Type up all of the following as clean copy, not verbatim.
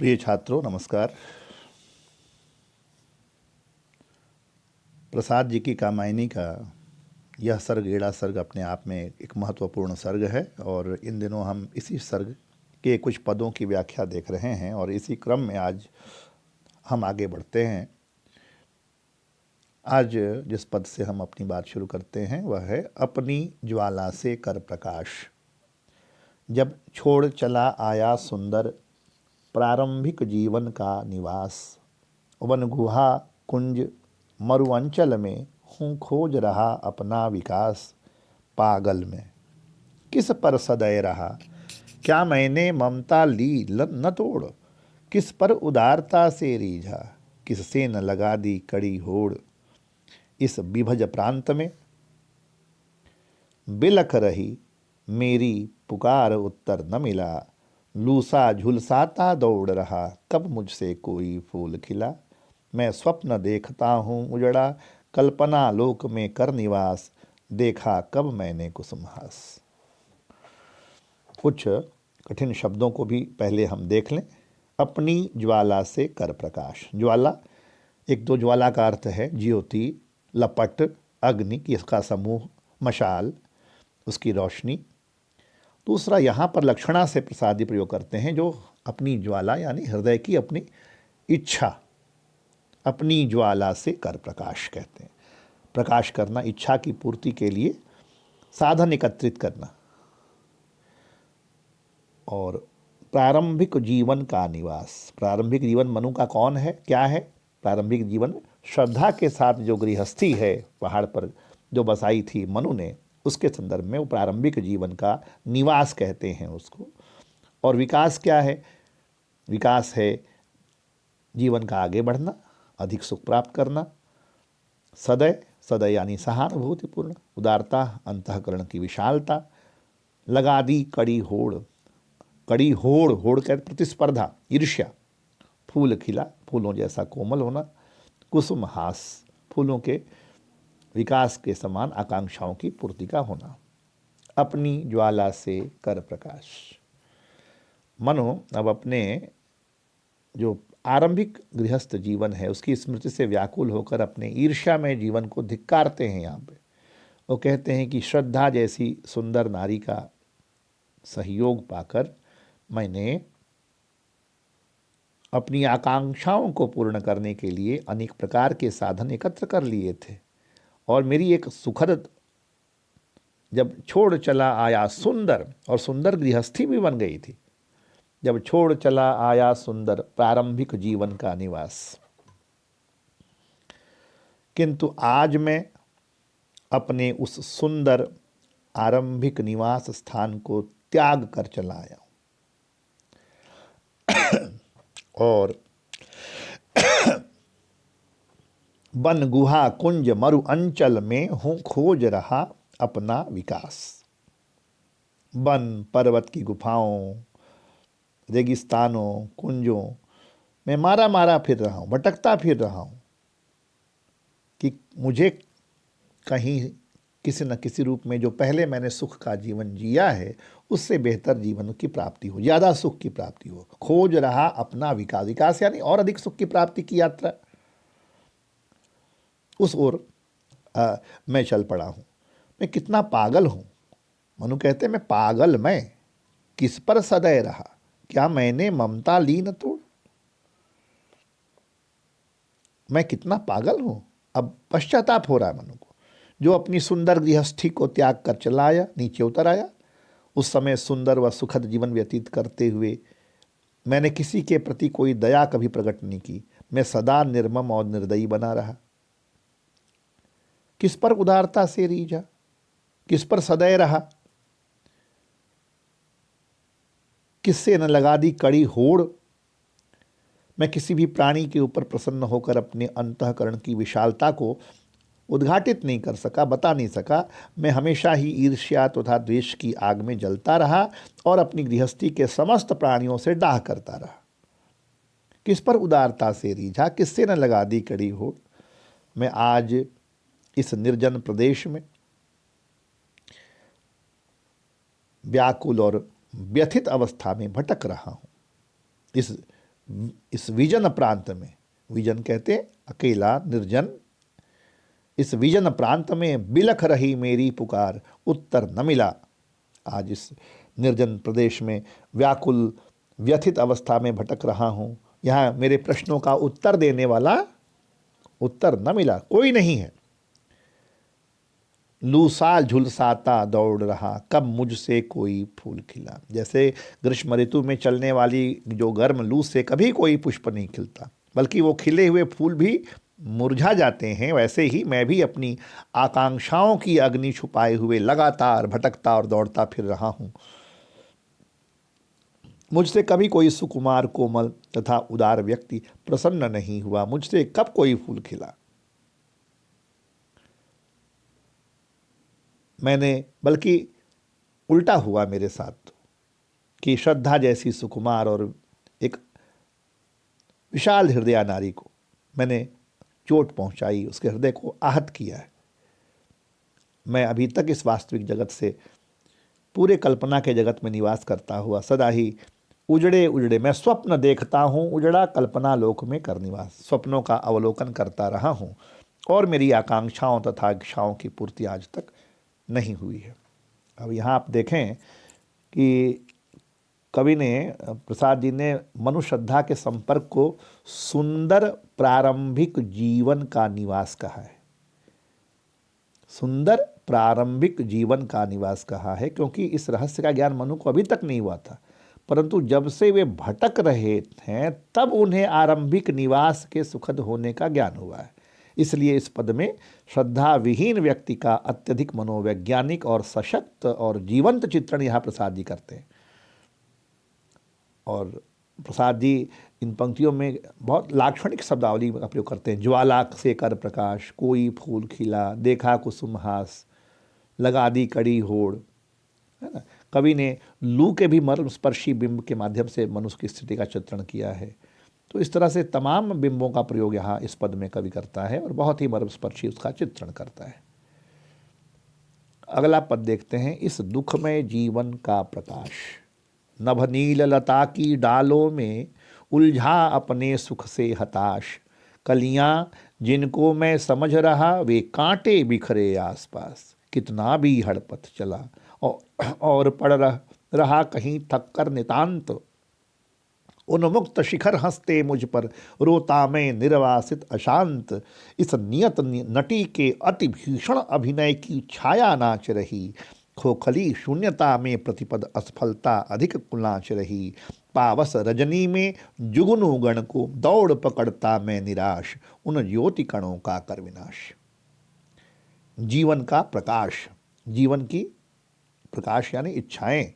प्रिय छात्रों नमस्कार। प्रसाद जी की कामायनी का यह सर्ग एड़ा सर्ग अपने आप में एक महत्वपूर्ण सर्ग है और इन दिनों हम इसी सर्ग के कुछ पदों की व्याख्या देख रहे हैं और इसी क्रम में आज हम आगे बढ़ते हैं। आज जिस पद से हम अपनी बात शुरू करते हैं वह है अपनी ज्वाला से कर प्रकाश। जब छोड़ चला आया सुंदर प्रारंभिक जीवन का निवास, वन गुहा कुंज मरुअंचल में हूँ खोज रहा अपना विकास। पागल में किस पर सदै रहा, क्या मैंने ममता ली न तोड़। किस पर उदारता से रीझा, किससे न लगा दी कड़ी होड़। इस विभज प्रांत में बिलख रही मेरी पुकार उत्तर न मिला। लूसा झुलसाता दौड़ रहा, कब मुझसे कोई फूल खिला। मैं स्वप्न देखता हूँ उजड़ा, कल्पना लोक में कर निवास। देखा कब मैंने कुसुमहास। कुछ कठिन शब्दों को भी पहले हम देख लें। अपनी ज्वाला से कर प्रकाश। ज्वाला, एक तो ज्वाला का अर्थ है ज्योति, लपट, अग्नि की इसका समूह, मशाल, उसकी रोशनी। दूसरा यहाँ पर लक्षणा से प्रसादी प्रयोग करते हैं, जो अपनी ज्वाला यानी हृदय की अपनी इच्छा, अपनी ज्वाला से कर प्रकाश कहते हैं। प्रकाश करना, इच्छा की पूर्ति के लिए साधन एकत्रित करना। और प्रारंभिक जीवन का निवास। प्रारंभिक जीवन मनु का कौन है, क्या है? प्रारंभिक जीवन श्रद्धा के साथ जो गृहस्थी है पहाड़ पर जो बसाई थी मनु ने, उसके संदर्भ में वो प्रारंभिक जीवन का निवास कहते हैं उसको। और विकास क्या है? विकास है जीवन का आगे बढ़ना, अधिक सुख प्राप्त करना। सदय, सदय यानी सहानुभूतिपूर्ण। उदारता, अंतःकरण की विशालता। लगा दी कड़ी होड़, कड़ी होड़, होड़ कहते प्रतिस्पर्धा, ईर्ष्या। फूल खिला, फूलों जैसा कोमल होना। कुसुम हास, फूलों के विकास के समान आकांक्षाओं की पूर्ति का होना। अपनी ज्वाला से कर प्रकाश। मनो अब अपने जो आरंभिक गृहस्थ जीवन है उसकी स्मृति से व्याकुल होकर अपने ईर्ष्या में जीवन को धिक्कारते हैं। यहाँ पे वो कहते हैं कि श्रद्धा जैसी सुंदर नारी का सहयोग पाकर मैंने अपनी आकांक्षाओं को पूर्ण करने के लिए अनेक प्रकार के साधन एकत्र कर लिए थे और मेरी एक सुखद, जब छोड़ चला आया सुंदर, और सुंदर गृहस्थी भी बन गई थी। जब छोड़ चला आया सुंदर प्रारंभिक जीवन का निवास, किंतु आज मैं अपने उस सुंदर आरंभिक निवास स्थान को त्याग कर चला आया हूं और वन गुहा कुंज मरु अंचल में हूं खोज रहा अपना विकास। वन पर्वत की गुफाओं, रेगिस्तानों, कुंजों में मारा मारा फिर रहा हूं, भटकता फिर रहा हूं कि मुझे कहीं किसी न किसी रूप में जो पहले मैंने सुख का जीवन जिया है उससे बेहतर जीवन की प्राप्ति हो, ज़्यादा सुख की प्राप्ति हो। खोज रहा अपना विकास। विकास यानी और अधिक सुख की प्राप्ति की यात्रा, उस ओर मैं चल पड़ा हूँ। मैं कितना पागल हूँ। मनु कहते मैं पागल, मैं किस पर सदै रहा, क्या मैंने ममता ली न तोड़। मैं कितना पागल हूँ। अब पश्चाताप हो रहा है मनु को, जो अपनी सुंदर गृहस्थी को त्याग कर चला आया, नीचे उतर आया। उस समय सुंदर व सुखद जीवन व्यतीत करते हुए मैंने किसी के प्रति कोई दया कभी प्रकट नहीं की। मैं सदा निर्मम और निर्दयी बना रहा। किस पर उदारता से रीझा, किस पर सदै रहा, किससे न लगा दी कड़ी होड़। मैं किसी भी प्राणी के ऊपर प्रसन्न होकर अपने अंतःकरण की विशालता को उद्घाटित नहीं कर सका, बता नहीं सका। मैं हमेशा ही ईर्ष्या तथा द्वेष की आग में जलता रहा और अपनी गृहस्थी के समस्त प्राणियों से डाह करता रहा। किस पर उदारता से रीझा, किससे न लगा दी कड़ी होड़। मैं आज इस निर्जन प्रदेश में व्याकुल और व्यथित अवस्था में भटक रहा हूँ। इस इस विजन प्रांत में, विजन कहते अकेला निर्जन, इस विजन प्रांत में बिलख रही मेरी पुकार, उत्तर न मिला। आज इस निर्जन प्रदेश में व्याकुल व्यथित अवस्था में भटक रहा हूँ, यहाँ मेरे प्रश्नों का उत्तर देने वाला उत्तर न मिला, कोई नहीं है। लूसाल झुलसाता दौड़ रहा, कब मुझसे कोई फूल खिला। जैसे ग्रीष्म ऋतु में चलने वाली जो गर्म लू से कभी कोई पुष्प नहीं खिलता, बल्कि वो खिले हुए फूल भी मुरझा जाते हैं, वैसे ही मैं भी अपनी आकांक्षाओं की अग्नि छुपाए हुए लगातार भटकता और दौड़ता फिर रहा हूँ। मुझसे कभी कोई सुकुमार कोमल तथा उदार व्यक्ति प्रसन्न नहीं हुआ, मुझसे कब कोई फूल खिला। मैंने, बल्कि उल्टा हुआ मेरे साथ कि श्रद्धा जैसी सुकुमार और एक विशाल हृदय नारी को मैंने चोट पहुंचाई, उसके हृदय को आहत किया है। मैं अभी तक इस वास्तविक जगत से पूरे कल्पना के जगत में निवास करता हुआ सदा ही उजड़े उजड़े, मैं स्वप्न देखता हूँ, उजड़ा कल्पना लोक में कर निवास, स्वप्नों का अवलोकन करता रहा हूँ और मेरी आकांक्षाओं तथा इच्छाओं की पूर्ति आज तक नहीं हुई है। अब यहाँ आप देखें कि कवि ने, प्रसाद जी ने मनुश्रद्धा के संपर्क को सुंदर प्रारंभिक जीवन का निवास कहा है। सुंदर प्रारंभिक जीवन का निवास कहा है क्योंकि इस रहस्य का ज्ञान मनु को अभी तक नहीं हुआ था, परंतु जब से वे भटक रहे हैं तब उन्हें आरंभिक निवास के सुखद होने का ज्ञान हुआ है। इसलिए इस पद में श्रद्धा विहीन व्यक्ति का अत्यधिक मनोवैज्ञानिक और सशक्त और जीवंत चित्रण यहाँ प्रसाद जी करते हैं। और प्रसाद जी इन पंक्तियों में बहुत लाक्षणिक शब्दावली का प्रयोग करते हैं। ज्वाला से कर प्रकाश, कोई फूल खिला, देखा कुसुम हास, लगा दी कड़ी होड़, है ना। कवि ने लू के भी मर्मस्पर्शी बिंब के माध्यम से मनुष्य की स्थिति का चित्रण किया है। तो इस तरह से तमाम बिंबों का प्रयोग यहाँ इस पद में कवि करता है और बहुत ही मर्मस्पर्शी उसका चित्रण करता है। अगला पद देखते हैं। इस दुखमय जीवन का प्रकाश, नभनील लता की डालों में उलझा अपने सुख से हताश, कलियां जिनको मैं समझ रहा वे कांटे बिखरे आसपास, कितना भी हड़पथ चला और पड़ रहा कहीं थक कर नितांत, उन्मुक्त शिखर हंसते मुझ पर, रोता मैं निर्वासित अशांत, इस नियत नटी के अति भीषण अभिनय की छाया नाच रही, खोखली शून्यता में प्रतिपद असफलता अधिक कुलाच रही, पावस रजनी में जुगनू गण को दौड़ पकड़ता मैं निराश, उन ज्योति कणों का कर विनाश। जीवन का प्रकाश, जीवन की प्रकाश यानी इच्छाएं।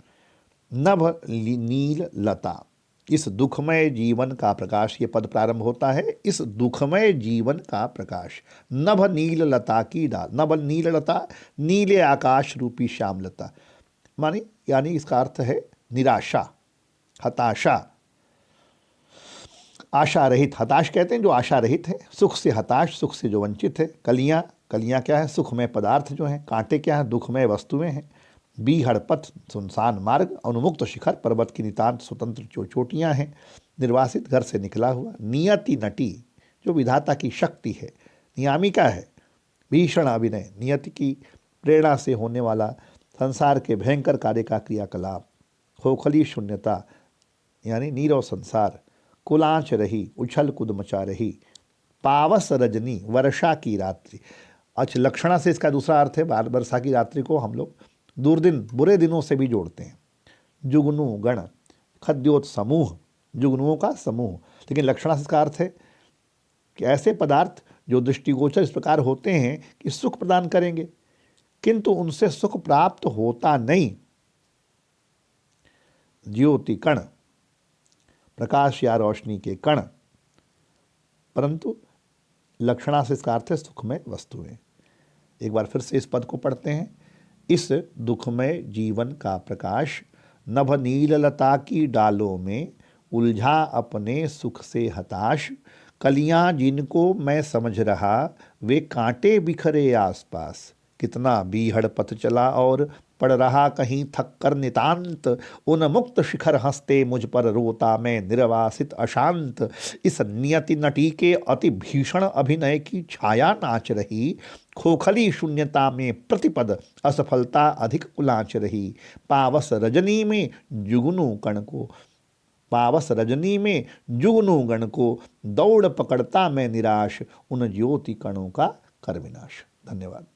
नभ नील लता, इस दुखमय जीवन का प्रकाश, ये पद प्रारंभ होता है इस दुखमय जीवन का प्रकाश। नभ नील लता की डाल, नभ नील लता, नीले आकाश रूपी श्यामलता, मानी यानी इसका अर्थ है निराशा, हताशा, आशा रहित। हताश कहते हैं जो आशा रहित है, सुख से हताश, सुख से जो वंचित है। कलियां, कलियां क्या है? सुखमय पदार्थ जो हैं। कांटे क्या है? दुखमय वस्तुएं हैं। बीहड़ पथ, सुनसान मार्ग। अनुमुक्त शिखर, पर्वत की नितांत स्वतंत्र चोटियाँ हैं। निर्वासित घर से निकला हुआ। नियति नटी, जो विधाता की शक्ति है, नियामिका है। भीषण अभिनय, नियति की प्रेरणा से होने वाला संसार के भयंकर कार्य का क्रियाकलाप। खोखली शून्यता यानी नीरव संसार। कुलांच रही, उछल कूद मचा रही। पावस रजनी, वर्षा की रात्रि। अच्छा, लक्षणा से इसका दूसरा अर्थ है, वर्षा की रात्रि को हम लोग दुर्दिन, बुरे दिनों से भी जोड़ते हैं। जुगनू गण, खद्योत समूह, जुगनुओं का समूह। लेकिन लक्षणा से इसका अर्थ है कि ऐसे पदार्थ जो दृष्टिगोचर इस प्रकार होते हैं कि सुख प्रदान करेंगे, किंतु उनसे सुख प्राप्त होता नहीं। ज्योति कण, प्रकाश या रोशनी के कण, परंतु लक्षणा से इसका अर्थ है सुखमय वस्तुएं। एक बार फिर से इस पद को पढ़ते हैं। इस दुखमय जीवन का प्रकाश, नभ नील लता की डालों में उलझा अपने सुख से हताश, कलियां जिनको मैं समझ रहा वे कांटे बिखरे आसपास, कितना बीहड़ पथ चला और पड़ रहा कहीं थक कर नितांत, उन मुक्त शिखर हंसते मुझ पर रोता मैं निर्वासित अशांत। इस नियति नटी के अति भीषण अभिनय की छाया नाच रही, खोखली शून्यता में प्रतिपद असफलता अधिक उलाच रही। पावस रजनी में जुगनू कण को पावस रजनी में जुगनू गण को, दौड़ पकड़ता मैं निराश, उन ज्योति कणों का कर विनाश। धन्यवाद।